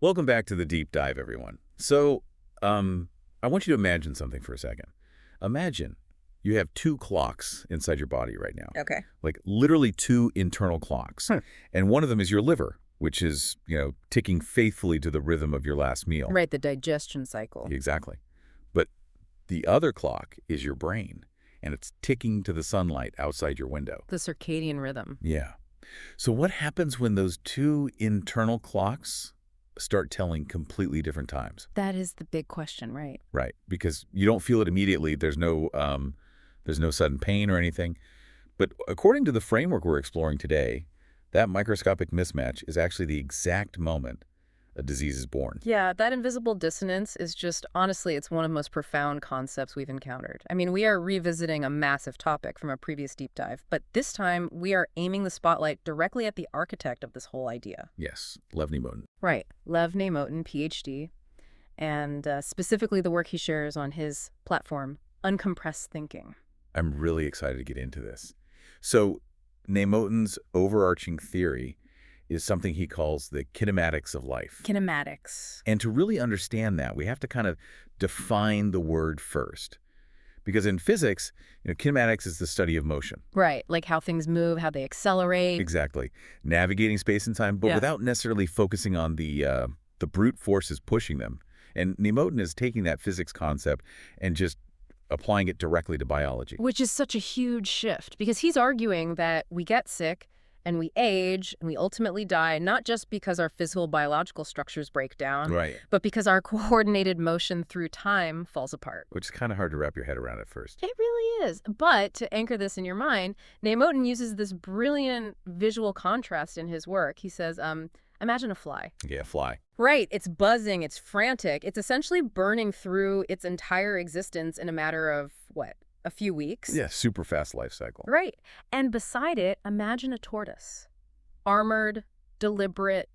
Welcome back to the deep dive, everyone. I want you to imagine something for a second. Imagine you have two clocks inside your body right now. Okay. Like literally two internal clocks. And one of them is your liver, which is, ticking faithfully to the rhythm of your last meal. Right, the digestion cycle. Exactly. But the other clock is your brain, and it's ticking to the sunlight outside your window. The circadian rhythm. Yeah. So what happens when those two internal clocks start telling completely different times? That is the big question, right? Right, because you don't feel it immediately. There's no sudden pain or anything. But according to the framework we're exploring today, that microscopic mismatch is actually the exact moment a disease is born. Yeah, that invisible dissonance is just, honestly, it's one of the most profound concepts we've encountered. I mean, we are revisiting a massive topic from a previous deep dive, but this time we are aiming the spotlight directly at the architect of this whole idea. Yes, Lev Nimotin. Right, Lev Nimotin, PhD, and specifically the work he shares on his platform, Uncompressed Thinking. I'm really excited to get into this. So Nimotin's overarching theory is something he calls the kinematics of life. Kinematics. And to really understand that, we have to kind of define the word first. Because in physics, kinematics is the study of motion. Right, like how things move, how they accelerate. Exactly. Navigating space and time, but without necessarily focusing on the brute forces pushing them. And Nimotin is taking that physics concept and just applying it directly to biology. Which is such a huge shift, because he's arguing that we get sick and we age and we ultimately die, not just because our physical biological structures break down, Right. but because our coordinated motion through time falls apart. Which is kind of hard to wrap your head around at first. It really is. But to anchor this in your mind, Nimotin uses this brilliant visual contrast in his work. He says, imagine a fly. Yeah, fly. Right. It's buzzing. It's frantic. It's essentially burning through its entire existence in a matter of, what, a few weeks? Yeah, super fast life cycle. Right. And beside it, imagine a tortoise. Armored, deliberate,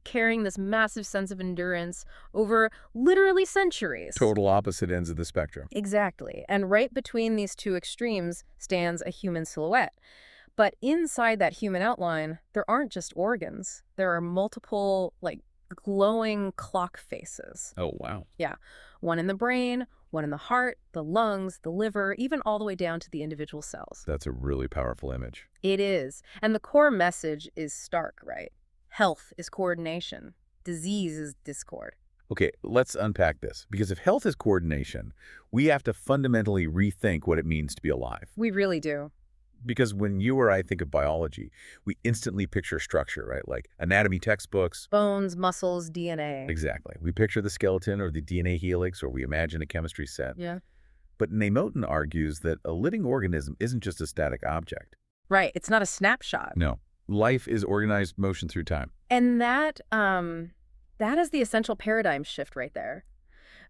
carrying this massive sense of endurance over literally centuries. Total opposite ends of the spectrum. Exactly. And right between these two extremes stands a human silhouette. But inside that human outline, there aren't just organs. There are multiple, glowing clock faces. Oh, wow. Yeah. One in the brain, one in the heart, the lungs, the liver, even all the way down to the individual cells. That's a really powerful image. It is. And the core message is stark, right? Health is coordination. Disease is discord. Okay, let's unpack this. Because if health is coordination, we have to fundamentally rethink what it means to be alive. We really do. Because when you or I think of biology, we instantly picture structure, right? Like anatomy textbooks. Bones, muscles, DNA. Exactly. We picture the skeleton or the DNA helix, or we imagine a chemistry set. Yeah. But Nimotin argues that a living organism isn't just a static object. Right. It's not a snapshot. No. Life is organized motion through time. And that is the essential paradigm shift right there.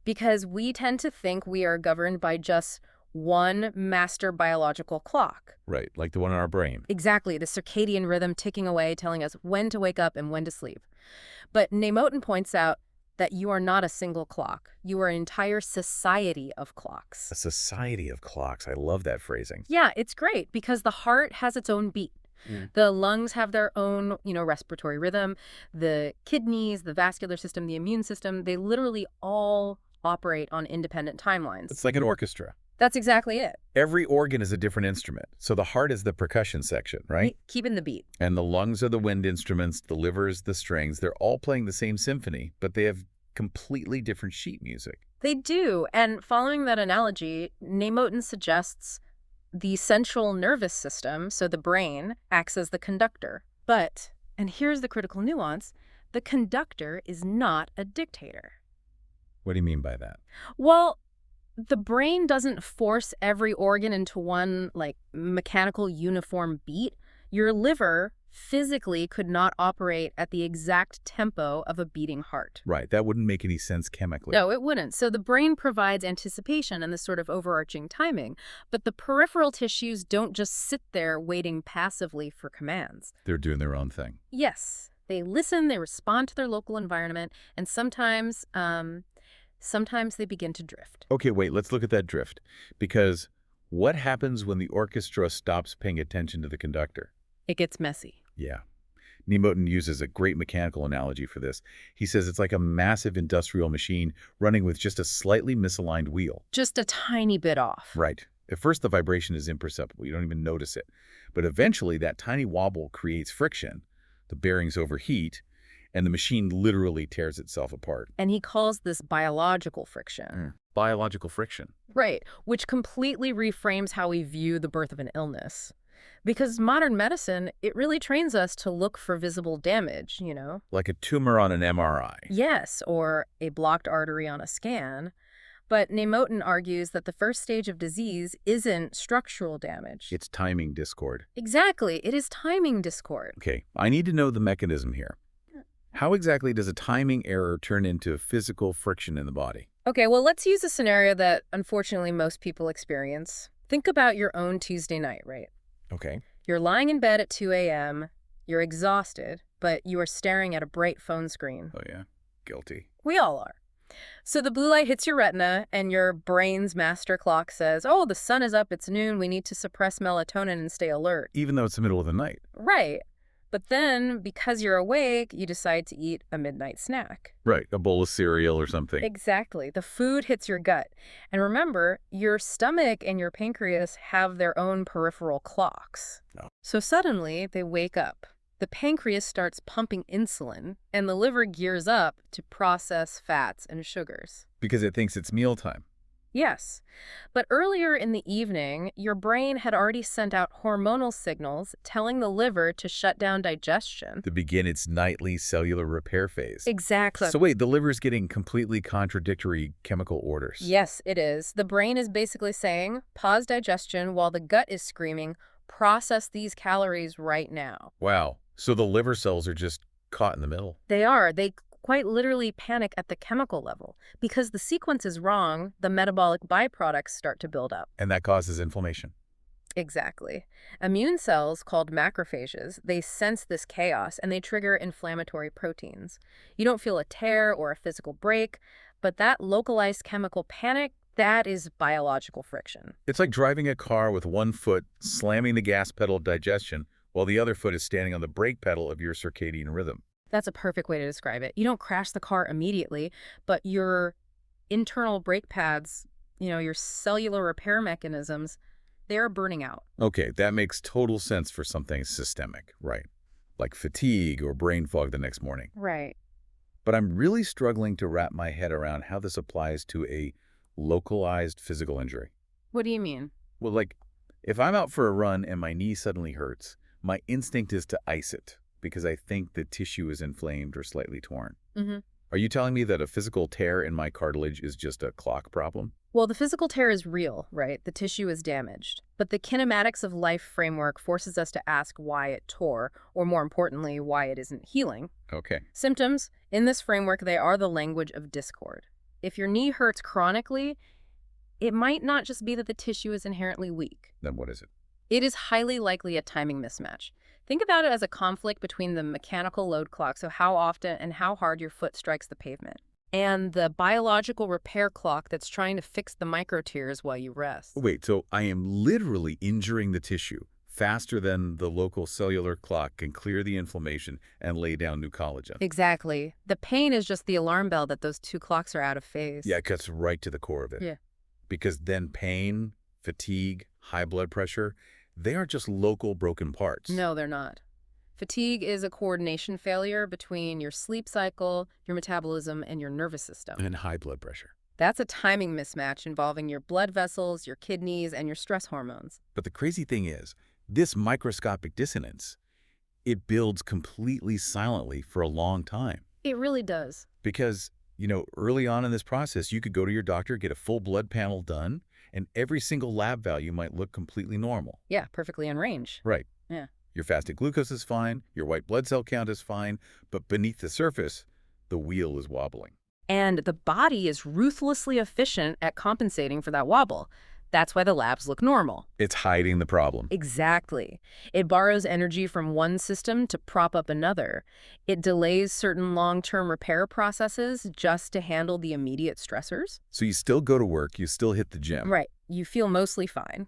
Because we tend to think we are governed by just one master biological clock. Right, like the one in our brain. Exactly, the circadian rhythm ticking away, telling us when to wake up and when to sleep. But Nimotin points out that you are not a single clock. You are an entire society of clocks. A society of clocks. I love that phrasing. Yeah, it's great because the heart has its own beat. The lungs have their own, respiratory rhythm. The kidneys, the vascular system, the immune system, they literally all operate on independent timelines. It's like an orchestra. That's exactly it. Every organ is a different instrument. So the heart is the percussion section, right? Keeping the beat. And the lungs are the wind instruments, the liver is the strings. They're all playing the same symphony, but they have completely different sheet music. They do. And following that analogy, Nimotin suggests the central nervous system, so the brain, acts as the conductor. But, and here's the critical nuance, the conductor is not a dictator. What do you mean by that? Well, the brain doesn't force every organ into one, mechanical uniform beat. Your liver physically could not operate at the exact tempo of a beating heart. Right. That wouldn't make any sense chemically. No, it wouldn't. So the brain provides anticipation and this sort of overarching timing, but the peripheral tissues don't just sit there waiting passively for commands. They're doing their own thing. Yes. They listen, they respond to their local environment, and sometimes they begin to drift. Okay, wait, let's look at that drift. Because what happens when the orchestra stops paying attention to the conductor? It gets messy. Yeah. Nemotin uses a great mechanical analogy for this. He says it's like a massive industrial machine running with just a slightly misaligned wheel. Just a tiny bit off. Right. At first, the vibration is imperceptible. You don't even notice it. But eventually, that tiny wobble creates friction. The bearings overheat, and the machine literally tears itself apart. And he calls this biological friction. Biological friction. Right, which completely reframes how we view the birth of an illness. Because modern medicine, it really trains us to look for visible damage, you know? Like a tumor on an MRI. Yes, or a blocked artery on a scan. But Nemotin argues that the first stage of disease isn't structural damage. It's timing discord. Exactly, it is timing discord. Okay, I need to know the mechanism here. How exactly does a timing error turn into physical friction in the body? Okay, well, let's use a scenario that unfortunately most people experience. Think about your own Tuesday night, right? Okay. You're lying in bed at 2 a.m., you're exhausted, but you are staring at a bright phone screen. Oh, yeah. Guilty. We all are. So the blue light hits your retina, and your brain's master clock says, oh, the sun is up, it's noon, we need to suppress melatonin and stay alert. Even though it's the middle of the night. Right. But then, because you're awake, you decide to eat a midnight snack. Right, a bowl of cereal or something. Exactly. The food hits your gut. And remember, your stomach and your pancreas have their own peripheral clocks. No. So suddenly, they wake up. The pancreas starts pumping insulin, and the liver gears up to process fats and sugars. Because it thinks it's mealtime. Yes. But earlier in the evening, your brain had already sent out hormonal signals telling the liver to shut down digestion. To begin its nightly cellular repair phase. Exactly. So wait, the liver's getting completely contradictory chemical orders. Yes, it is. The brain is basically saying, pause digestion, while the gut is screaming, process these calories right now. Wow. So the liver cells are just caught in the middle. They are. They quite literally panic at the chemical level. Because the sequence is wrong, the metabolic byproducts start to build up. And that causes inflammation. Exactly. Immune cells, called macrophages, they sense this chaos and they trigger inflammatory proteins. You don't feel a tear or a physical break, but that localized chemical panic, that is biological friction. It's like driving a car with one foot slamming the gas pedal of digestion while the other foot is standing on the brake pedal of your circadian rhythm. That's a perfect way to describe it. You don't crash the car immediately, but your internal brake pads, your cellular repair mechanisms, they're burning out. Okay, that makes total sense for something systemic, right? Like fatigue or brain fog the next morning. Right. But I'm really struggling to wrap my head around how this applies to a localized physical injury. What do you mean? Well, like, if I'm out for a run and my knee suddenly hurts, my instinct is to ice it because I think the tissue is inflamed or slightly torn. Mm-hmm. Are you telling me that a physical tear in my cartilage is just a clock problem? Well, the physical tear is real, right? The tissue is damaged. But the Kinematics of Life framework forces us to ask why it tore, or more importantly, why it isn't healing. Okay. Symptoms, in this framework, they are the language of discord. If your knee hurts chronically, it might not just be that the tissue is inherently weak. Then what is it? It is highly likely a timing mismatch. Think about it as a conflict between the mechanical load clock, so how often and how hard your foot strikes the pavement, and the biological repair clock that's trying to fix the micro tears while you rest. Wait, so I am literally injuring the tissue faster than the local cellular clock can clear the inflammation and lay down new collagen. Exactly. The pain is just the alarm bell that those two clocks are out of phase. Yeah, it cuts right to the core of it. Yeah. Because then pain, fatigue, high blood pressure, they aren't just local broken parts. No, they're not. Fatigue is a coordination failure between your sleep cycle, your metabolism, and your nervous system. And high blood pressure. That's a timing mismatch involving your blood vessels, your kidneys, and your stress hormones. But the crazy thing is, this microscopic dissonance, it builds completely silently for a long time. It really does. Because, early on in this process, you could go to your doctor, get a full blood panel done, and every single lab value might look completely normal. Yeah, perfectly in range. Right. Yeah. Your fasted glucose is fine, your white blood cell count is fine, but beneath the surface, the wheel is wobbling. And the body is ruthlessly efficient at compensating for that wobble. That's why the labs look normal. It's hiding the problem. Exactly. It borrows energy from one system to prop up another. It delays certain long-term repair processes just to handle the immediate stressors. So you still go to work, you still hit the gym. Right. You feel mostly fine.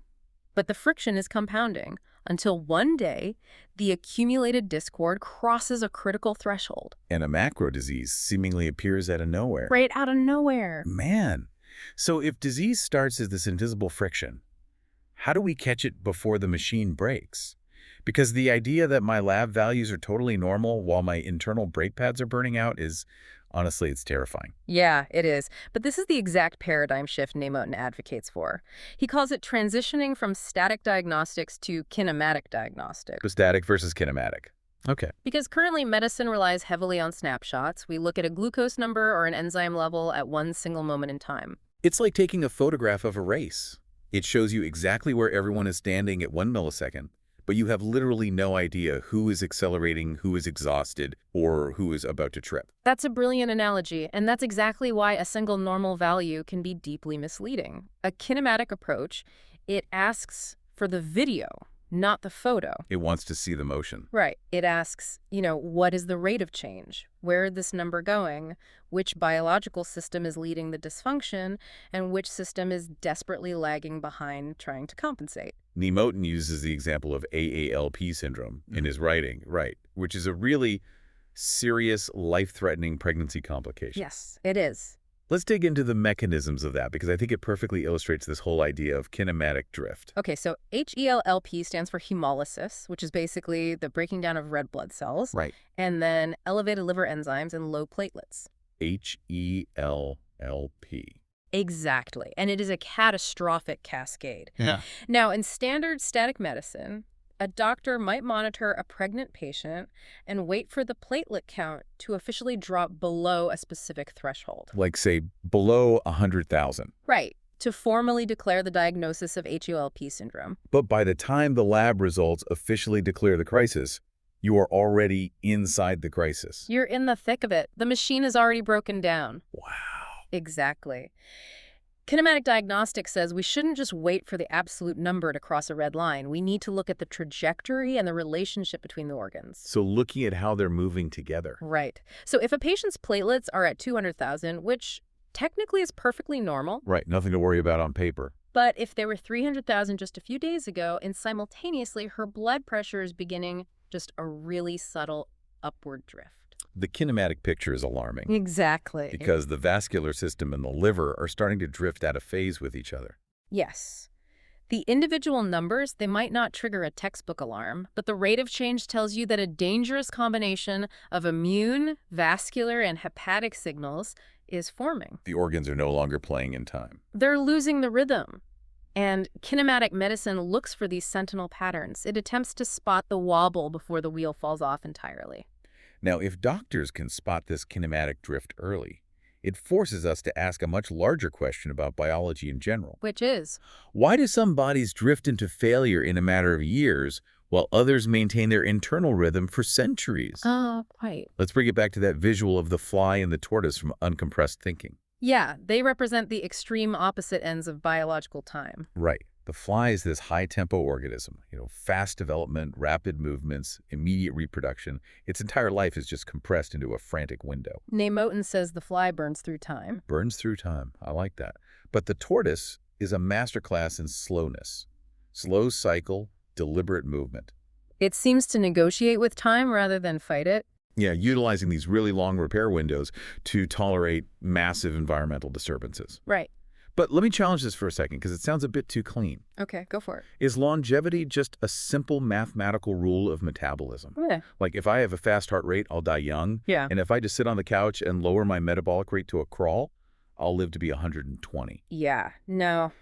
But the friction is compounding. until one day, the accumulated discord crosses a critical threshold. And a macro disease seemingly appears out of nowhere. Right out of nowhere. Man. So if disease starts as this invisible friction, how do we catch it before the machine breaks? Because the idea that my lab values are totally normal while my internal brake pads are burning out is, honestly, it's terrifying. Yeah, it is. But this is the exact paradigm shift Nemotin advocates for. He calls it transitioning from static diagnostics to kinematic diagnostics. So static versus kinematic. Okay. Because currently medicine relies heavily on snapshots. We look at a glucose number or an enzyme level at one single moment in time. It's like taking a photograph of a race. It shows you exactly where everyone is standing at 1 millisecond, but you have literally no idea who is accelerating, who is exhausted, or who is about to trip. That's a brilliant analogy, and that's exactly why a single normal value can be deeply misleading. A kinematic approach, it asks for the video, not the photo. It wants to see the motion. Right. It asks, what is the rate of change? Where is this number going? Which biological system is leading the dysfunction? And which system is desperately lagging behind trying to compensate? Nemotin uses the example of AALP syndrome in his writing, right, which is a really serious, life-threatening pregnancy complication. Yes, it is. Let's dig into the mechanisms of that because I think it perfectly illustrates this whole idea of kinematic drift. Okay, so HELLP stands for hemolysis, which is basically the breaking down of red blood cells. Right. And then elevated liver enzymes and low platelets. HELLP. Exactly. And it is a catastrophic cascade. Yeah. Now, in standard static medicine, a doctor might monitor a pregnant patient and wait for the platelet count to officially drop below a specific threshold. Like, say, below 100,000. Right, to formally declare the diagnosis of HELP syndrome. But by the time the lab results officially declare the crisis, you are already inside the crisis. You're in the thick of it. The machine is already broken down. Wow. Exactly. Kinematic diagnostics says we shouldn't just wait for the absolute number to cross a red line. We need to look at the trajectory and the relationship between the organs. So looking at how they're moving together. Right. So if a patient's platelets are at 200,000, which technically is perfectly normal. Right, nothing to worry about on paper. But if they were 300,000 just a few days ago, and simultaneously her blood pressure is beginning just a really subtle upward drift. The kinematic picture is alarming. Exactly. Because the vascular system and the liver are starting to drift out of phase with each other. Yes. The individual numbers, they might not trigger a textbook alarm, but the rate of change tells you that a dangerous combination of immune, vascular, and hepatic signals is forming. The organs are no longer playing in time. They're losing the rhythm. And kinematic medicine looks for these sentinel patterns. It attempts to spot the wobble before the wheel falls off entirely. Now, if doctors can spot this kinematic drift early, it forces us to ask a much larger question about biology in general. Which is? Why do some bodies drift into failure in a matter of years, while others maintain their internal rhythm for centuries? Quite. Let's bring it back to that visual of the fly and the tortoise from Uncompressed Thinking. Yeah, they represent the extreme opposite ends of biological time. Right. The fly is this high-tempo organism, fast development, rapid movements, immediate reproduction. Its entire life is just compressed into a frantic window. Nemotin says the fly burns through time. Burns through time. I like that. But the tortoise is a masterclass in slowness. Slow cycle, deliberate movement. It seems to negotiate with time rather than fight it. Yeah, utilizing these really long repair windows to tolerate massive environmental disturbances. Right. But let me challenge this for a second because it sounds a bit too clean. Okay, go for it. Is longevity just a simple mathematical rule of metabolism? Yeah. Like if I have a fast heart rate, I'll die young. Yeah. And if I just sit on the couch and lower my metabolic rate to a crawl, I'll live to be 120. Yeah, no.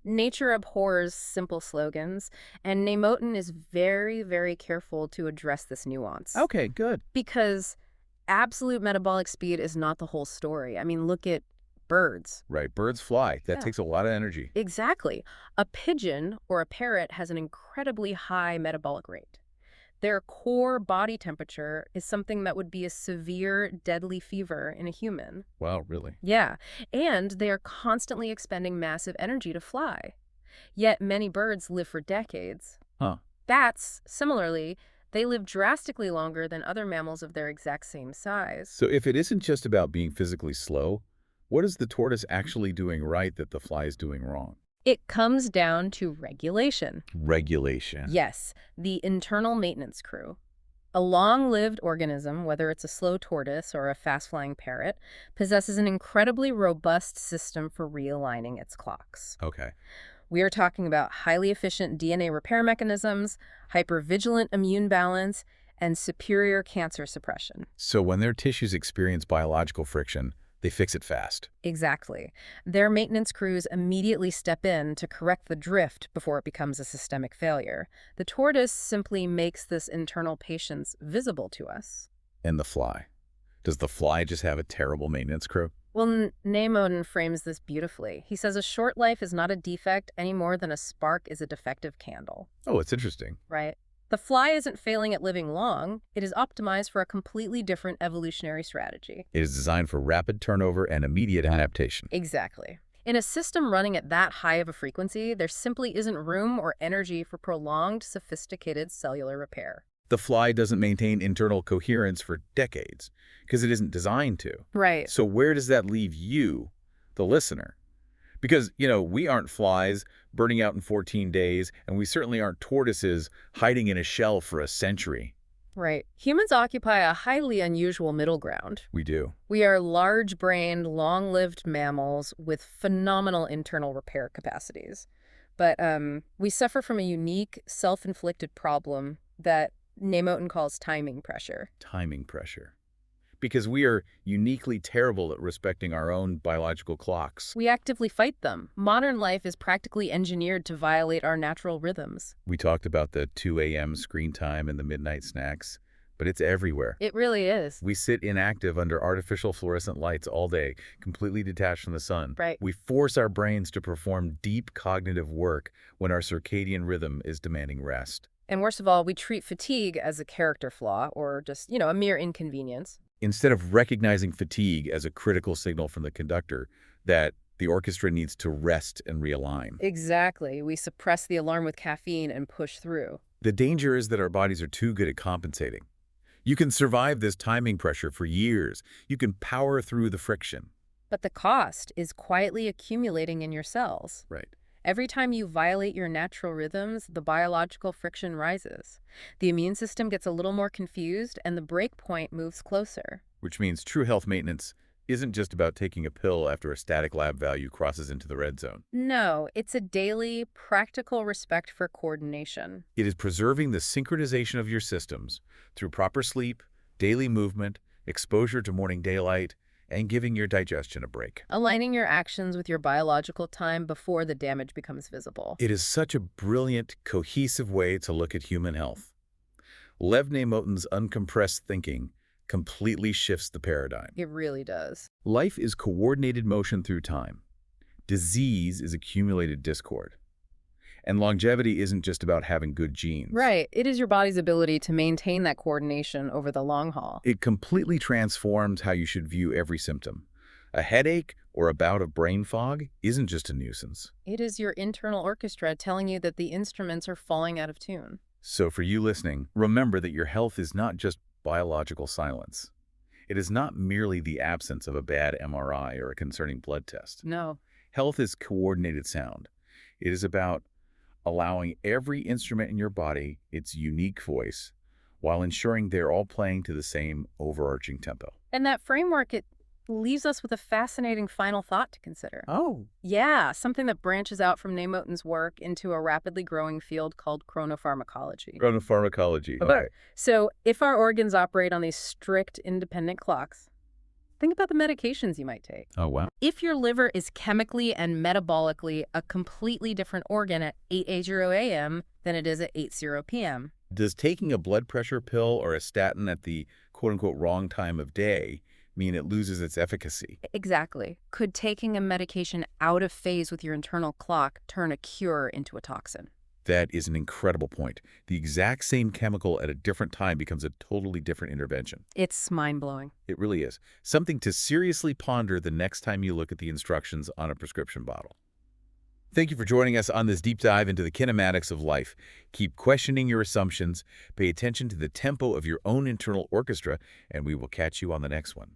Nature abhors simple slogans, and Nemotin is very, very careful to address this nuance. Okay, good. Because absolute metabolic speed is not the whole story. I mean, look at birds. Right, birds fly. That Yeah. takes a lot of energy. Exactly. A pigeon or a parrot has an incredibly high metabolic rate. Their core body temperature is something that would be a severe, deadly fever in a human. Wow, really? Yeah, and they are constantly expending massive energy to fly. Yet many birds live for decades. Huh. Bats, similarly, they live drastically longer than other mammals of their exact same size. So if it isn't just about being physically slow, what is the tortoise actually doing right that the fly is doing wrong? It comes down to regulation. Regulation. Yes, the internal maintenance crew. A long-lived organism, whether it's a slow tortoise or a fast-flying parrot, possesses an incredibly robust system for realigning its clocks. Okay. We are talking about highly efficient DNA repair mechanisms, hypervigilant immune balance, and superior cancer suppression. So when their tissues experience biological friction, they fix it fast. Exactly. Their maintenance crews immediately step in to correct the drift before it becomes a systemic failure. The tortoise simply makes this internal patience visible to us. And the fly. Does the fly just have a terrible maintenance crew? Well, Neimoden frames this beautifully. He says a short life is not a defect any more than a spark is a defective candle. Oh, it's interesting. Right? The fly isn't failing at living long. It is optimized for a completely different evolutionary strategy. It is designed for rapid turnover and immediate adaptation. Exactly. In a system running at that high of a frequency, there simply isn't room or energy for prolonged, sophisticated cellular repair. The fly doesn't maintain internal coherence for decades because it isn't designed to. Right. So where does that leave you, the listener? Because, we aren't flies burning out in 14 days, and we certainly aren't tortoises hiding in a shell for a century. Right. Humans occupy a highly unusual middle ground. We do. We are large-brained, long-lived mammals with phenomenal internal repair capacities. But we suffer from a unique, self-inflicted problem that Neimoden calls timing pressure. Timing pressure. Because we are uniquely terrible at respecting our own biological clocks. We actively fight them. Modern life is practically engineered to violate our natural rhythms. We talked about the 2 a.m. screen time and the midnight snacks, but it's everywhere. It really is. We sit inactive under artificial fluorescent lights all day, completely detached from the sun. Right. We force our brains to perform deep cognitive work when our circadian rhythm is demanding rest. And worst of all, we treat fatigue as a character flaw or just, a mere inconvenience. Instead of recognizing fatigue as a critical signal from the conductor that the orchestra needs to rest and realign. Exactly. We suppress the alarm with caffeine and push through. The danger is that our bodies are too good at compensating. You can survive this timing pressure for years. You can power through the friction. But the cost is quietly accumulating in your cells. Right. Every time you violate your natural rhythms, the biological friction rises. The immune system gets a little more confused, and the break point moves closer. Which means true health maintenance isn't just about taking a pill after a static lab value crosses into the red zone. No, it's a daily, practical respect for coordination. It is preserving the synchronization of your systems through proper sleep, daily movement, exposure to morning daylight, and giving your digestion a break. Aligning your actions with your biological time before the damage becomes visible. It is such a brilliant, cohesive way to look at human health. Lev Neimoden's uncompressed thinking completely shifts the paradigm. It really does. Life is coordinated motion through time. Disease is accumulated discord. And longevity isn't just about having good genes. Right. It is your body's ability to maintain that coordination over the long haul. It completely transforms how you should view every symptom. A headache or a bout of brain fog isn't just a nuisance. It is your internal orchestra telling you that the instruments are falling out of tune. So for you listening, remember that your health is not just biological silence. It is not merely the absence of a bad MRI or a concerning blood test. No. Health is coordinated sound. It is about allowing every instrument in your body its unique voice while ensuring they're all playing to the same overarching tempo. And that framework, it leaves us with a fascinating final thought to consider. Oh. Yeah, something that branches out from Neimoden's work into a rapidly growing field called chronopharmacology. Chronopharmacology. Okay. So if our organs operate on these strict independent clocks, think about the medications you might take. Oh, wow. If your liver is chemically and metabolically a completely different organ at 8:80 a.m. than it is at 8:00 p.m. Does taking a blood pressure pill or a statin at the quote-unquote wrong time of day mean it loses its efficacy? Exactly. Could taking a medication out of phase with your internal clock turn a cure into a toxin? That is an incredible point. The exact same chemical at a different time becomes a totally different intervention. It's mind-blowing. It really is. Something to seriously ponder the next time you look at the instructions on a prescription bottle. Thank you for joining us on this deep dive into the kinematics of life. Keep questioning your assumptions, pay attention to the tempo of your own internal orchestra, and we will catch you on the next one.